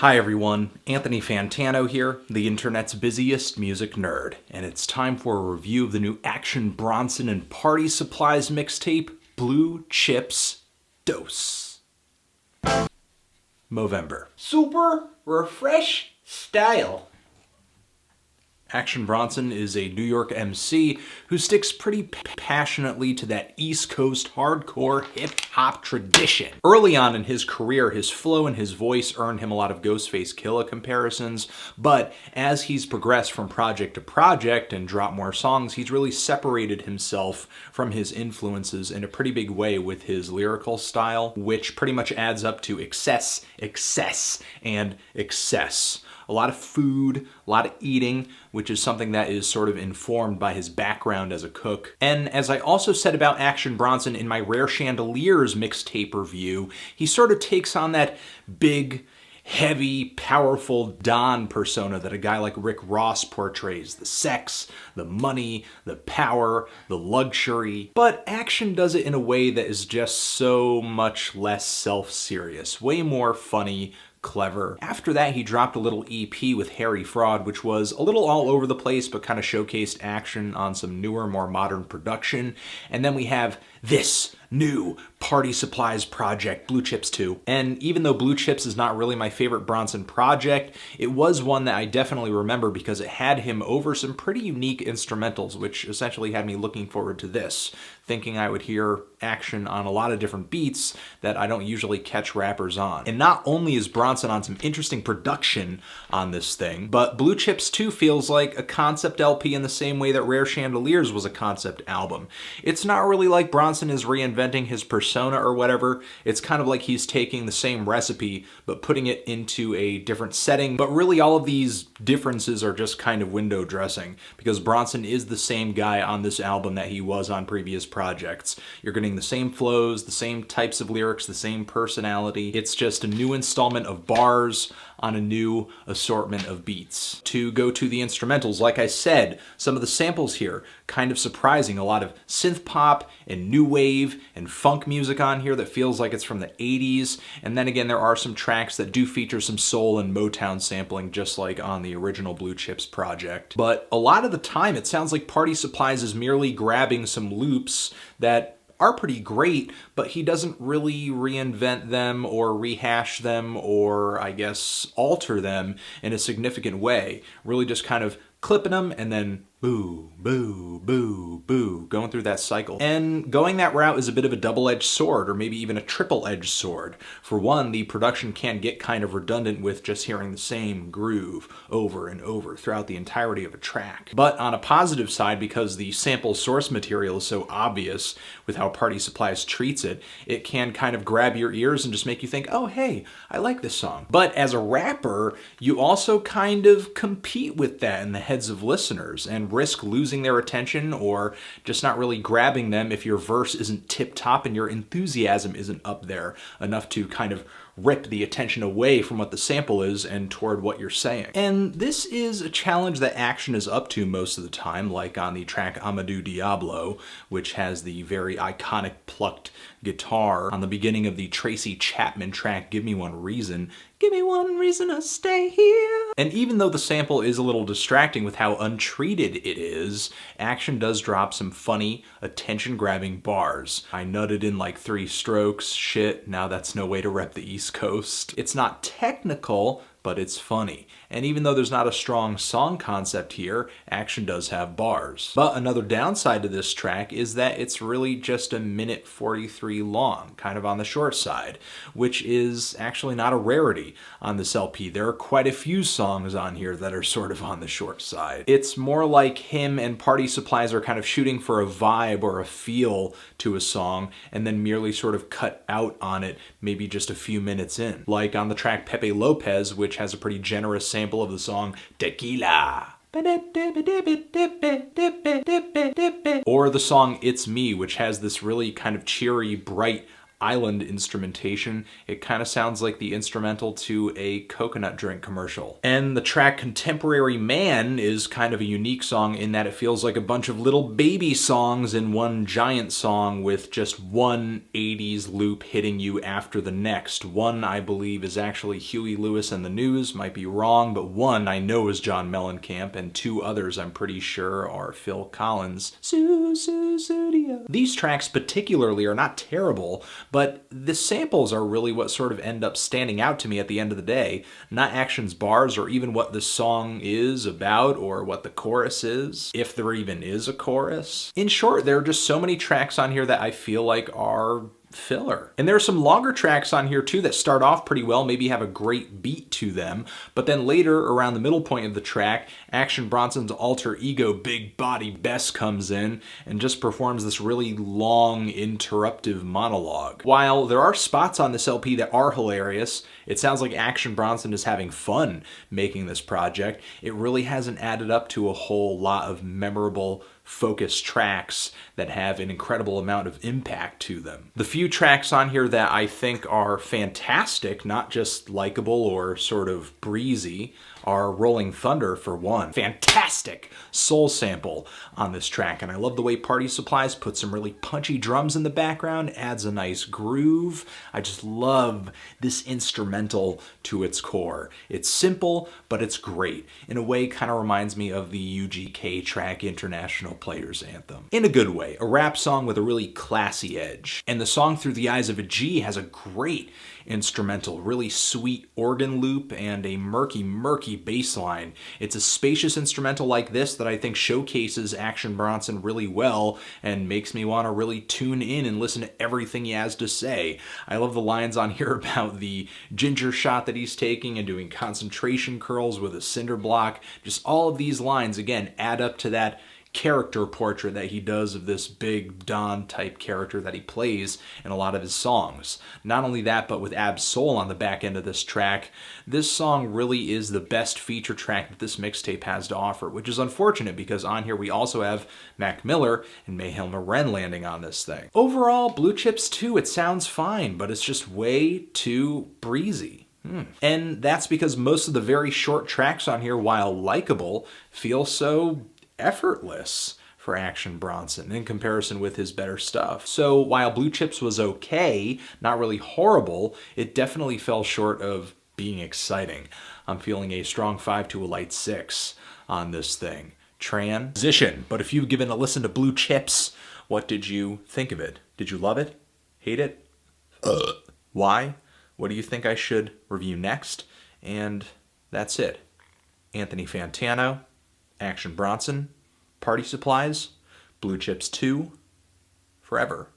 Hi everyone, Anthony Fantano here, the internet's busiest music nerd, and it's time for a review of the new Action Bronson and Party Supplies mixtape, Blue Chips Dose. Movember. Super refresh style. Action Bronson is a New York MC who sticks pretty passionately to that East Coast hardcore hip-hop tradition. Early on in his career, his flow and his voice earned him a lot of Ghostface Killah comparisons, but as he's progressed from project to project and dropped more songs, he's really separated himself from his influences in a pretty big way with his lyrical style, which pretty much adds up to excess, and excess. A lot of food, a lot of eating, which is something that is sort of informed by his background as a cook. And as I also said about Action Bronson in my Rare Chandeliers mixtape review, he sort of takes on that big, heavy, powerful Don persona that a guy like Rick Ross portrays. The sex, the money, the power, the luxury. But Action does it in a way that is just so much less self-serious, way more funny, clever. After that, he dropped a little EP with Harry Fraud, which was a little all over the place, but kind of showcased Action on some newer, more modern production. And then we have this new Party Supplies project, Blue Chips 2. And even though Blue Chips is not really my favorite Bronson project, it was one that I definitely remember because it had him over some pretty unique instrumentals, which essentially had me looking forward to this, thinking I would hear Action on a lot of different beats that I don't usually catch rappers on. And not only is Bronson on some interesting production on this thing, but Blue Chips 2 feels like a concept LP in the same way that Rare Chandeliers was a concept album. It's not really like Bronson is reinventing his persona or whatever. It's kind of like he's taking the same recipe but putting it into a different setting. But really all of these differences are just kind of window dressing because Bronson is the same guy on this album that he was on previous projects. You're getting the same flows, the same types of lyrics, the same personality. It's just a new installment of bars on a new assortment of beats. To go to the instrumentals, like I said, some of the samples here, kind of surprising. A lot of synth pop and new wave and funk music on here that feels like it's from the 80s. And then again, there are some tracks that do feature some soul and Motown sampling, just like on the original Blue Chips project. But a lot of the time, it sounds like Party Supplies is merely grabbing some loops that are pretty great, but he doesn't really reinvent them or rehash them or, I guess, alter them in a significant way. Really just kind of clipping them and then boo, boo, boo, boo, going through that cycle. And going that route is a bit of a double-edged sword, or maybe even a triple-edged sword. For one, the production can get kind of redundant with just hearing the same groove over and over throughout the entirety of a track. But on a positive side, because the sample source material is so obvious with how Party Supplies treats it, it can kind of grab your ears and just make you think, oh hey, I like this song. But as a rapper, you also kind of compete with that in the heads of listeners and risk losing their attention or just not really grabbing them if your verse isn't tip-top and your enthusiasm isn't up there enough to kind of rip the attention away from what the sample is and toward what you're saying. And this is a challenge that Action is up to most of the time, like on the track AMADU DIABLO, which has the very iconic plucked guitar on the beginning of the Tracy Chapman track, Give Me One Reason. Give me one reason to stay here. And even though the sample is a little distracting with how untreated it is, Action does drop some funny, attention-grabbing bars. I nutted in like 3 strokes, shit, now that's no way to rep the East Coast. It's not technical, but it's funny. And even though there's not a strong song concept here, Action does have bars. But another downside to this track is that it's really just a minute 43 long, kind of on the short side, which is actually not a rarity on this LP. There are quite a few songs on here that are sort of on the short side. It's more like him and Party Supplies are kind of shooting for a vibe or a feel to a song and then merely sort of cut out on it maybe just a few minutes in. Like on the track Pepe Lopez, which has a pretty generous sample of the song Tequila. Or the song It's Me, which has this really kind of cheery, bright, island instrumentation. It kind of sounds like the instrumental to a coconut drink commercial. And the track Contemporary Man is kind of a unique song in that it feels like a bunch of little baby songs in one giant song with just one 80s loop hitting you after the next. One, I believe, is actually Huey Lewis and the News, might be wrong, but one I know is John Mellencamp, and two others I'm pretty sure are Phil Collins. Studio. These tracks particularly are not terrible, but the samples are really what sort of end up standing out to me at the end of the day, not Action's bars or even what the song is about or what the chorus is, if there even is a chorus. In short, there are just so many tracks on here that I feel like are filler. And there are some longer tracks on here too that start off pretty well, maybe have a great beat to them, but then later around the middle point of the track, Action Bronson's alter ego Big Body Bess comes in and just performs this really long interruptive monologue. While there are spots on this LP that are hilarious, it sounds like Action Bronson is having fun making this project. It really hasn't added up to a whole lot of memorable focused tracks that have an incredible amount of impact to them. The few tracks on here that I think are fantastic, not just likable or sort of breezy, are Rolling Thunder for one. Fantastic soul sample on this track, and I love the way Party Supplies puts some really punchy drums in the background, adds a nice groove. I just love this instrumental to its core. It's simple, but it's great. In a way, kind of reminds me of the UGK track International Players Anthem. In a good way, a rap song with a really classy edge. And the song Through the Eyes of a G has a great instrumental, really sweet organ loop and a murky bass line. It's a spacious instrumental like this that I think showcases Action Bronson really well and makes me want to really tune in and listen to everything he has to say. I love the lines on here about the ginger shot that he's taking and doing concentration curls with a cinder block. Just all of these lines, again, add up to that character portrait that he does of this big Don type character that he plays in a lot of his songs. Not only that, but with Ab Soul on the back end of this track, this song really is the best feature track that this mixtape has to offer, which is unfortunate because on here we also have Mac Miller and Mayhem Loren landing on this thing. Overall, Blue Chips 2, it sounds fine, but it's just way too breezy. And that's because most of the very short tracks on here, while likable, feel so effortless for Action Bronson in comparison with his better stuff. So while Blue Chips was okay, not really horrible, it definitely fell short of being exciting. I'm feeling a strong 5 to a light 6 on this thing. Transition. But if you've given a listen to Blue Chips, what did you think of it? Did you love it? Hate it? Why? What do you think I should review next? And that's it. Anthony Fantano, Action Bronson, Party Supplies, Blue Chips 2, forever.